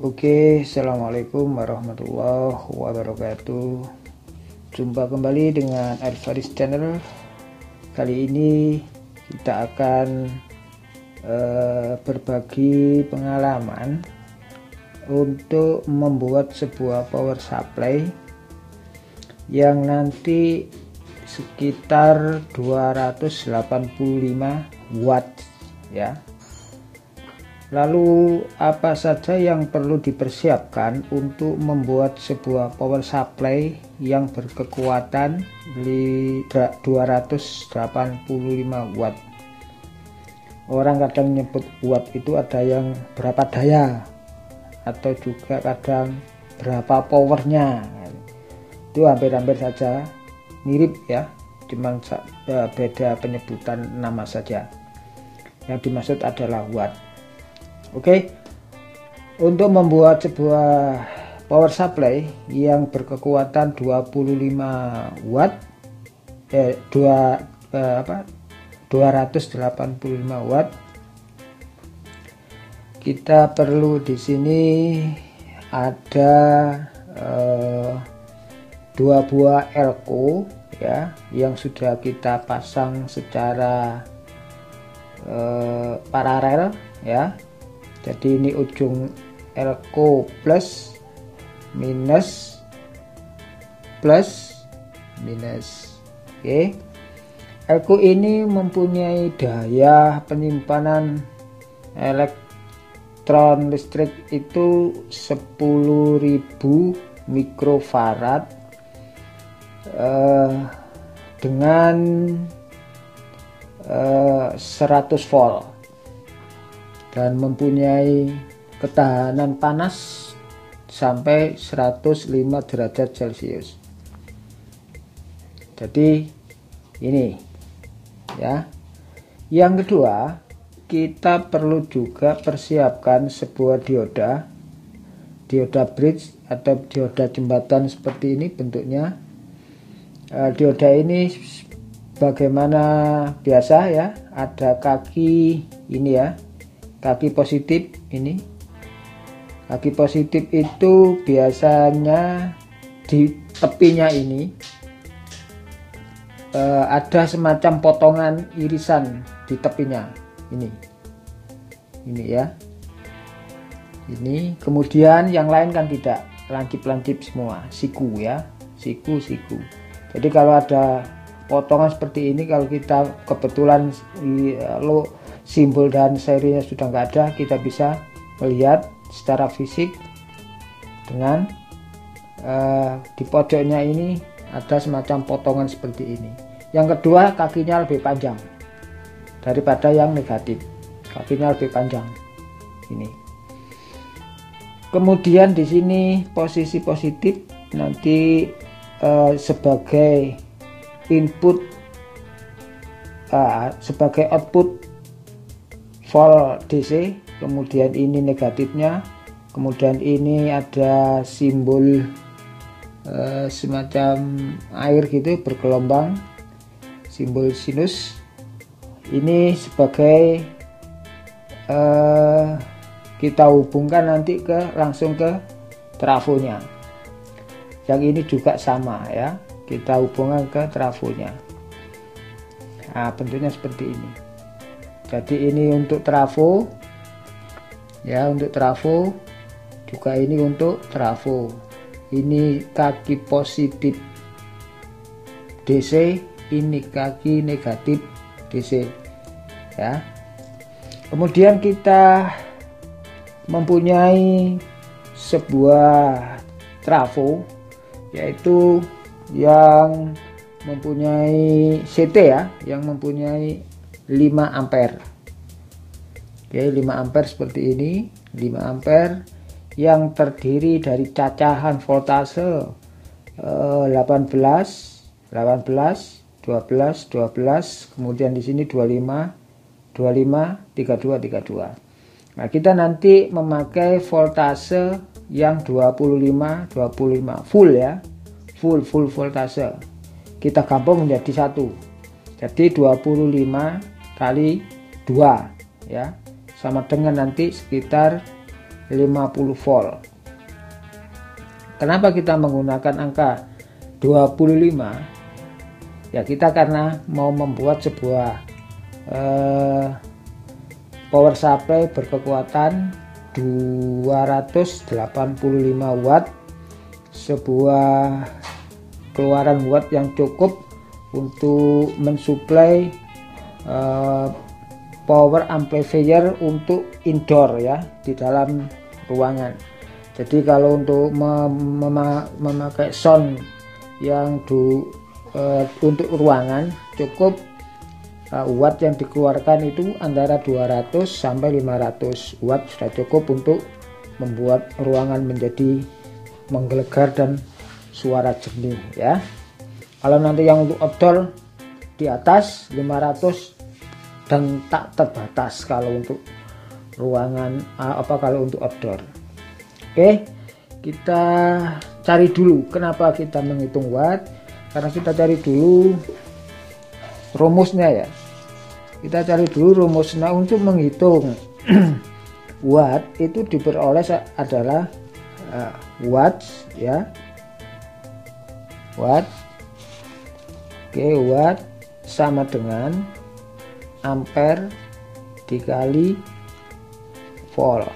Oke, assalamualaikum warahmatullahi wabarakatuh. Jumpa kembali dengan Alvaris Channel. Kali ini kita akan berbagi pengalaman untuk membuat sebuah power supply yang nanti sekitar 285 watt ya. Lalu apa saja yang perlu dipersiapkan untuk membuat sebuah power supply yang berkekuatan 285 watt. Orang kadang nyebut watt itu ada yang berapa daya atau juga kadang berapa powernya. Itu hampir-hampir saja mirip ya, cuman beda penyebutan nama saja. Yang dimaksud adalah watt. Oke, untuk membuat sebuah power supply yang berkekuatan 25 watt, 285 watt, kita perlu di sini ada 2 buah elko ya, yang sudah kita pasang secara paralel ya. Jadi ini ujung elko plus minus plus minus. Oke. Elko ini mempunyai daya penyimpanan elektron listrik itu 10.000 mikrofarad dengan 100 volt. Dan mempunyai ketahanan panas sampai 105 derajat Celcius. Jadi ini ya. Yang kedua, kita perlu juga persiapkan sebuah dioda bridge atau dioda jembatan seperti ini bentuknya. Dioda ini bagaimana biasa ya, ada kaki ini ya, kaki positif ini. Kaki positif itu biasanya di tepinya ini ada semacam potongan irisan di tepinya ini ya, ini. Kemudian yang lain kan tidak, lancip-lancip semua, siku ya, siku. Jadi kalau ada potongan seperti ini, kalau kita kebetulan simbol dan serinya sudah nggak ada, kita bisa melihat secara fisik dengan di pojoknya ini ada semacam potongan seperti ini. Yang kedua, kakinya lebih panjang daripada yang negatif, kakinya lebih panjang ini. Kemudian di sini posisi positif nanti sebagai input, sebagai output volt DC, kemudian ini negatifnya, kemudian ini ada simbol semacam air gitu bergelombang, simbol sinus. Ini sebagai kita hubungkan nanti langsung ke trafonya. Yang ini juga sama ya, kita hubungkan ke trafonya. Nah, bentuknya seperti ini. Jadi ini untuk trafo ya, untuk trafo, juga ini untuk trafo. Ini kaki positif DC, ini kaki negatif DC ya. Kemudian kita mempunyai sebuah trafo, yaitu yang mempunyai CT ya, yang mempunyai 5 ampere. Oke, 5 ampere seperti ini, 5 ampere yang terdiri dari cacahan voltase 18, 12, kemudian di sini 25, 32. Nah, kita nanti memakai voltase yang 25 full ya, full voltase. Kita gabung menjadi satu. Jadi 25 kali 2 ya, sama dengan nanti sekitar 50 volt. Kenapa kita menggunakan angka 25? Ya, kita karena mau membuat sebuah power supply berkekuatan 285 watt, sebuah keluaran watt yang cukup untuk mensuplai power amplifier untuk indoor ya, di dalam ruangan. Jadi kalau untuk memakai sound yang untuk ruangan, cukup watt yang dikeluarkan itu antara 200 sampai 500 watt sudah cukup untuk membuat ruangan menjadi menggelegar dan suara jernih ya. Kalau nanti yang untuk outdoor di atas 500 dan tak terbatas kalau untuk ruangan kalau untuk outdoor. Oke, kita cari dulu kenapa kita menghitung watt, karena kita cari dulu rumusnya ya. Kita cari dulu rumusnya untuk menghitung watt itu diperoleh adalah watts ya, watt. Oke, watt sama dengan ampere dikali volt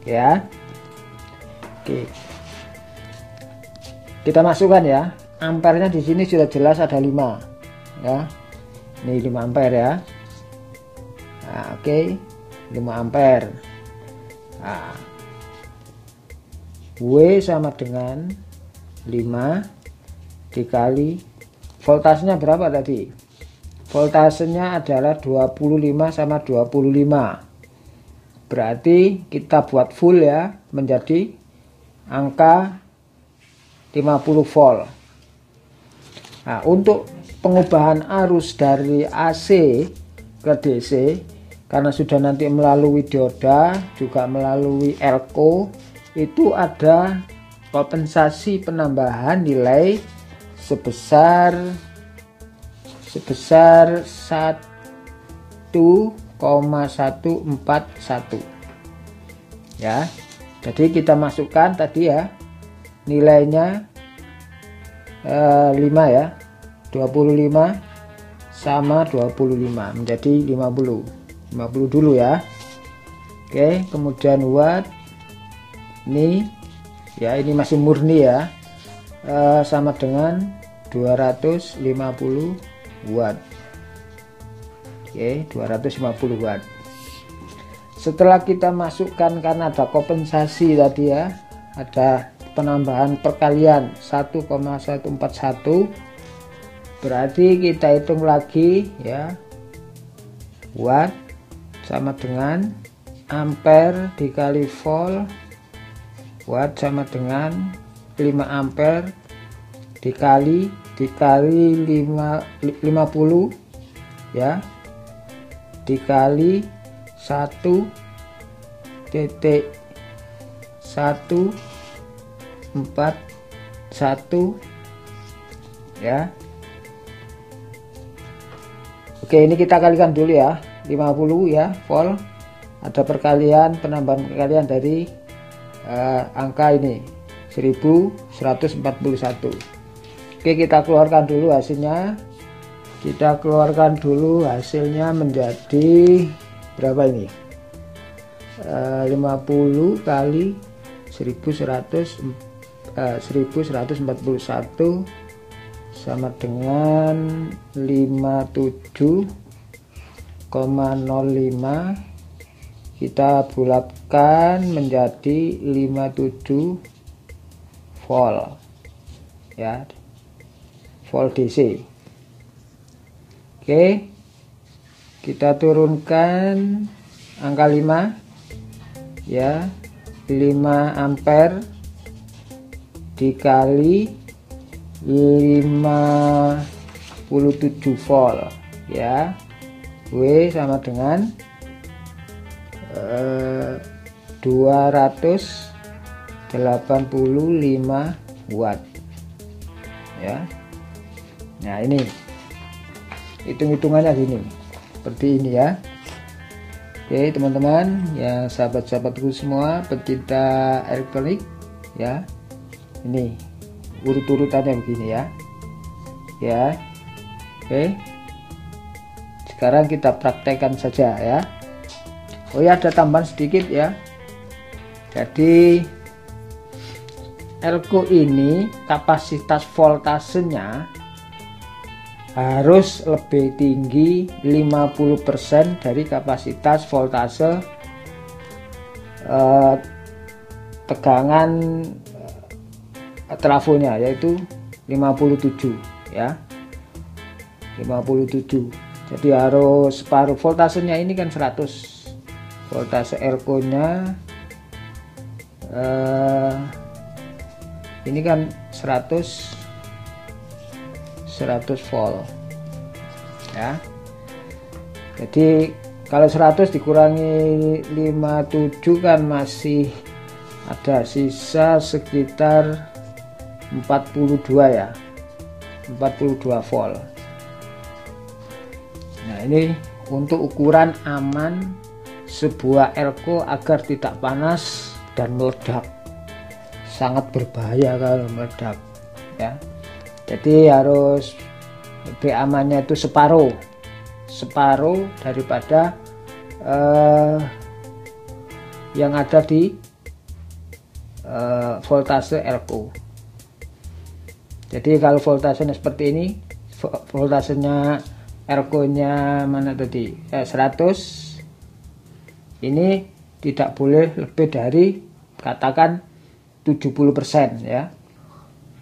ya. Oke, kita masukkan ya, ampernya di sini sudah jelas ada 5 ya, ini 5 ampere ya. Nah, oke, 5 ampere. Nah, W sama dengan 5 dikali voltasenya berapa tadi? Voltasenya adalah 25 sama 25. Berarti kita buat full ya, menjadi angka 50 volt. Nah, untuk pengubahan arus dari AC ke DC, karena sudah nanti melalui dioda juga melalui elko, itu ada kompensasi penambahan nilai sebesar 1,141 ya. Jadi kita masukkan tadi ya, nilainya 5 ya, 25 sama 25 menjadi 50 dulu ya. Oke, kemudian watt ini ya, ini masih murni ya, sama dengan 250 watt. Oke, 250 watt. Setelah kita masukkan, karena ada kompensasi tadi ya, ada penambahan perkalian 1,141, berarti kita hitung lagi ya, watt sama dengan ampere dikali volt, watt sama dengan 5 ampere dikali 50 ya, dikali 1,141 ya. Oke, ini kita kalikan dulu ya, 50 ya volt, ada perkalian, penambahan perkalian dari angka ini 1141. Oke, kita keluarkan dulu hasilnya. Kita keluarkan dulu hasilnya menjadi berapa ini? 50 kali 1141 sama dengan 57,05. Kita bulatkan menjadi 57 volt ya, volt DC. Oke, kita turunkan angka 5 ya, 5 ampere dikali 57 volt ya. W sama dengan 285 watt ya. Nah, ini hitung-hitungannya gini, seperti ini ya. Oke teman-teman, ya sahabat-sahabatku semua pecinta elektronik ya, ini urut-urutannya begini ya. Oke, sekarang kita praktekkan saja ya. Oh ya, ada tambahan sedikit ya. Jadi elko ini kapasitas voltasenya harus lebih tinggi 50% dari kapasitas voltase tegangan trafonya, yaitu 57 ya, 57. Jadi harus separuh. Voltasenya ini kan 100, voltase elko nya ini kan 100 volt ya. Jadi kalau 100 dikurangi 57 kan masih ada sisa sekitar 42 ya, 42 volt. Nah ini untuk ukuran aman sebuah elko agar tidak panas dan meledak. Sangat berbahaya kalau meledak ya. Jadi harus lebih amannya itu separuh daripada yang ada di voltase elko. Jadi kalau voltasenya seperti ini, voltasenya elko nya mana tadi 100, ini tidak boleh lebih dari katakan 70% ya.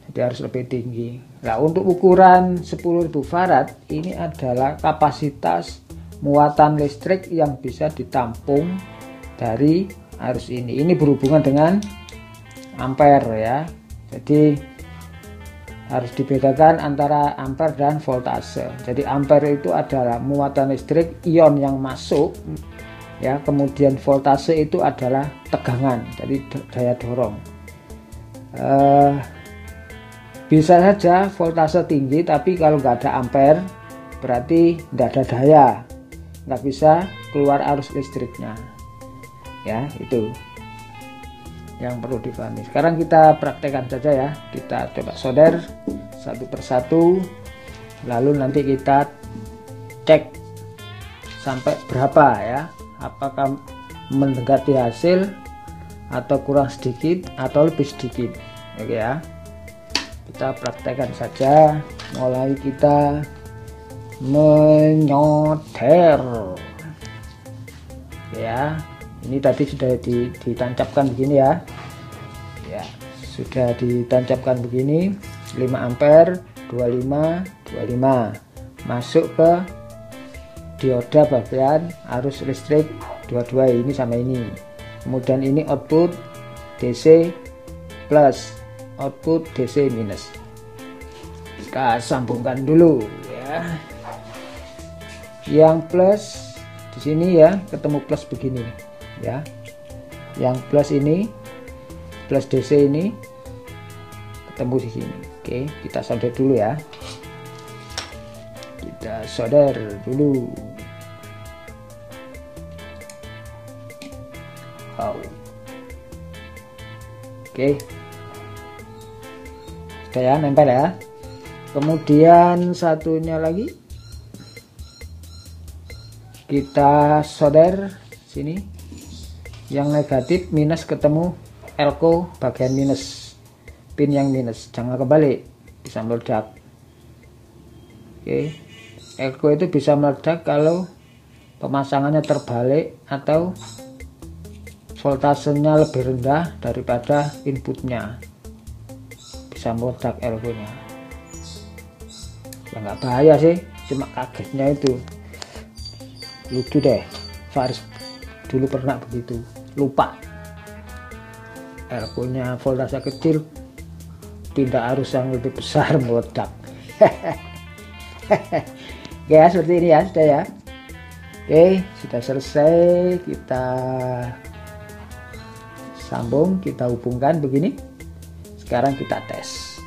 Jadi harus lebih tinggi. Nah untuk ukuran 10.000 farad ini adalah kapasitas muatan listrik yang bisa ditampung dari arus ini. Ini berhubungan dengan ampere ya. Jadi harus dibedakan antara ampere dan voltase. Jadi ampere itu adalah muatan listrik ion yang masuk ya, kemudian voltase itu adalah tegangan, jadi daya dorong. Bisa saja voltase tinggi, tapi kalau nggak ada ampere berarti nggak ada daya, nggak bisa keluar arus listriknya ya. Itu yang perlu dipahami. Sekarang kita praktekkan saja ya, kita coba solder satu persatu, lalu nanti kita cek sampai berapa ya, apakah mendekati hasil atau kurang sedikit atau lebih sedikit. Oke ya, kita praktekkan saja. Mulai kita menyoter ya. Ini tadi sudah ditancapkan begini ya. Ya, sudah ditancapkan begini. 5 ampere 25 masuk ke dioda bagian arus listrik 22 ini sama ini. Kemudian ini output DC plus, output DC minus. Kita sambungkan dulu ya. Yang plus di sini ya, ketemu plus begini ya. Yang plus ini, plus DC ini ketemu di sini. Oke, kita solder dulu ya. Kita solder dulu. Oke, sudah ya, nempel ya. Kemudian satunya lagi kita solder sini, yang negatif minus ketemu elko bagian minus, pin yang minus, jangan kebalik, bisa meledak. Oke, elko itu bisa meledak kalau pemasangannya terbalik atau voltasenya lebih rendah daripada inputnya, bisa meledak elko nya. Ya nggak bahaya sih, cuma kagetnya itu lucu deh. Faris dulu pernah begitu, lupa elko nya voltase kecil, pindah arus yang lebih besar, meledak. Oke ya, seperti ini ya, sudah ya. Oke, sudah selesai. Kita sambung, kita hubungkan begini. Sekarang kita tes.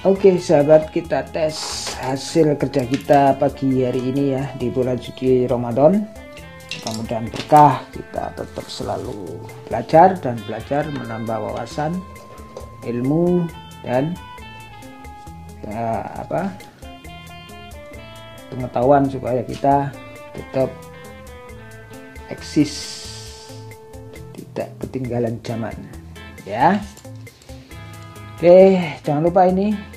Oke sahabat, kita tes hasil kerja kita pagi hari ini ya di bulan suci Ramadan. Mudah-mudahan berkah, kita tetap selalu belajar dan belajar, menambah wawasan, ilmu, dan pengetahuan supaya kita tetap eksis, tidak ketinggalan zaman ya. Oke, jangan lupa ini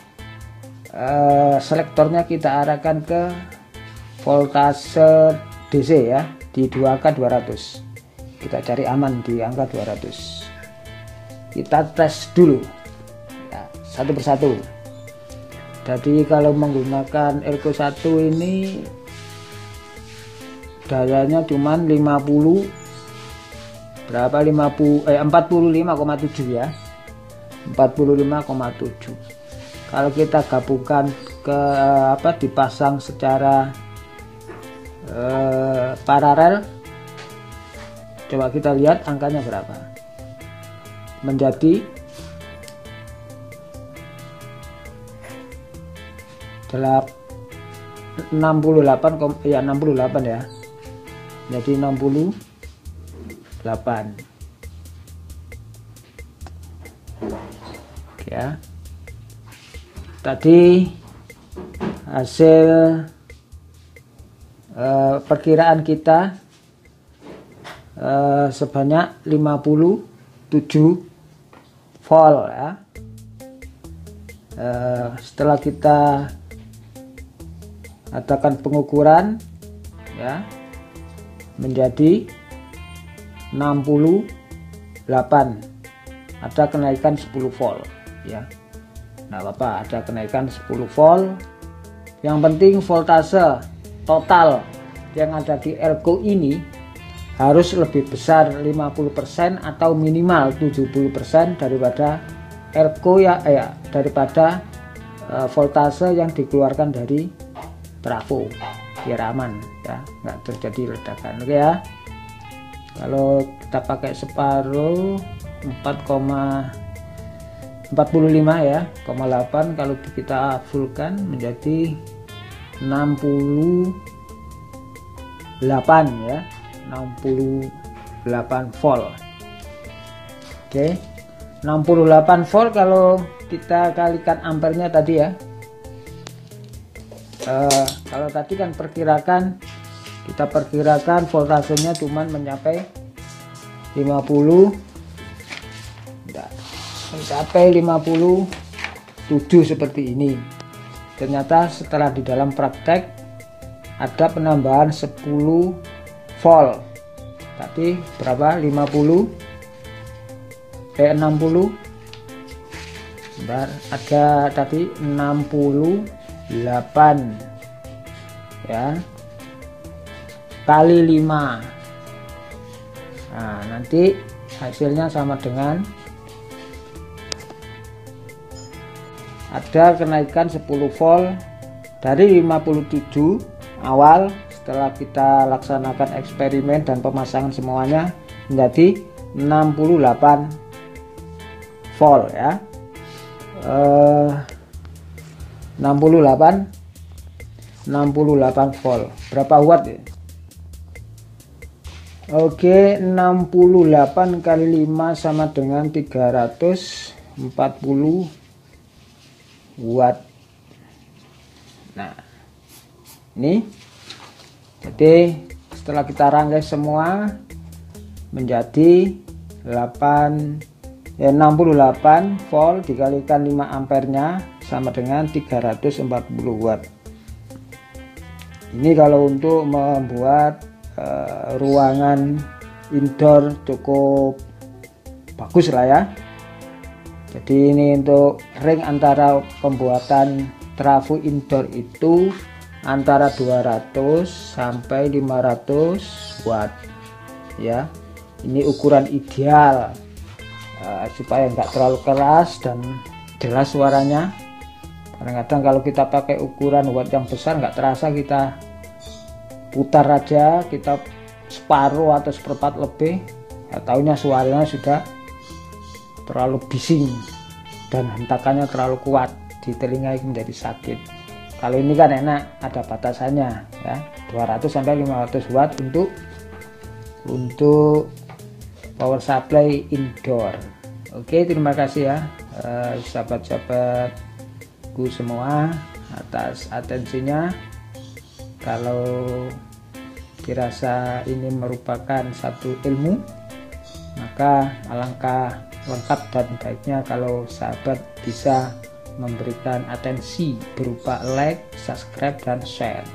selektornya kita arahkan ke voltase DC ya, di 2K 200. Kita cari aman di angka 200. Kita tes dulu ya, satu persatu. Jadi kalau menggunakan Elko 1 ini dayanya cuman 50 berapa, 45,7 ya, 45,7. Kalau kita gabungkan ke dipasang secara paralel, coba kita lihat angkanya berapa. Menjadi 68 ya. Jadi 68 ya. Tadi hasil perkiraan kita sebanyak 57 volt ya. Setelah kita adakan pengukuran ya, menjadi 68, ada kenaikan 10 volt ya. Nggak apa-apa, ada kenaikan 10 volt. Yang penting voltase total yang ada di Elko ini harus lebih besar 50% atau minimal 70% daripada Elko daripada voltase yang dikeluarkan dari trafo, biar aman ya, nggak terjadi ledakan. Oke ya. Kalau kita pakai separuh 4,45 ya, 0,8, kalau kita fullkan menjadi 68 ya, 68 volt. Oke, 68 volt kalau kita kalikan ampernya tadi ya. Kalau tadi kan kita perkirakan voltasenya cuman mencapai 57 seperti ini. Ternyata setelah di dalam praktek ada penambahan 10 volt. Tadi berapa? 60 ada tadi 68 ya, kali 5. Nah, nanti hasilnya sama dengan ada kenaikan 10 volt dari 57 awal. Setelah kita laksanakan eksperimen dan pemasangan semuanya menjadi 68 volt ya. 68 volt. Berapa watt ya? Oke, 68 kali 5 sama dengan 340 watt. Nah, ini jadi setelah kita rangkai semua menjadi 68 volt dikalikan 5 ampernya sama dengan 340 watt. Ini kalau untuk membuat ruangan indoor cukup bagus lah ya. Jadi ini untuk ring antara pembuatan trafo indoor itu antara 200 sampai 500 watt ya. Ini ukuran ideal supaya nggak terlalu keras dan jelas suaranya. Kadang-kadang kalau kita pakai ukuran watt yang besar nggak terasa, kita putar aja, kita separuh atau seperempat lebih, ya taunya suaranya sudah terlalu bising dan hentakannya terlalu kuat. di telinga itu menjadi sakit. Kalau ini kan enak, ada batasannya ya, 200 sampai 500 watt untuk power supply indoor. Oke, terima kasih ya sahabat-sahabatku semua atas atensinya. Kalau dirasa ini merupakan satu ilmu, maka alangkah lengkap dan baiknya kalau sahabat bisa memberikan atensi berupa like, subscribe, dan share.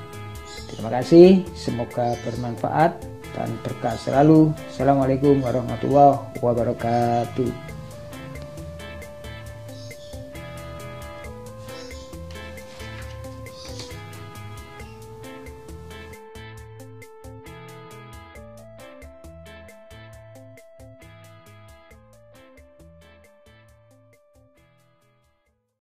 Terima kasih, semoga bermanfaat dan berkah selalu. Assalamualaikum warahmatullahi wabarakatuh.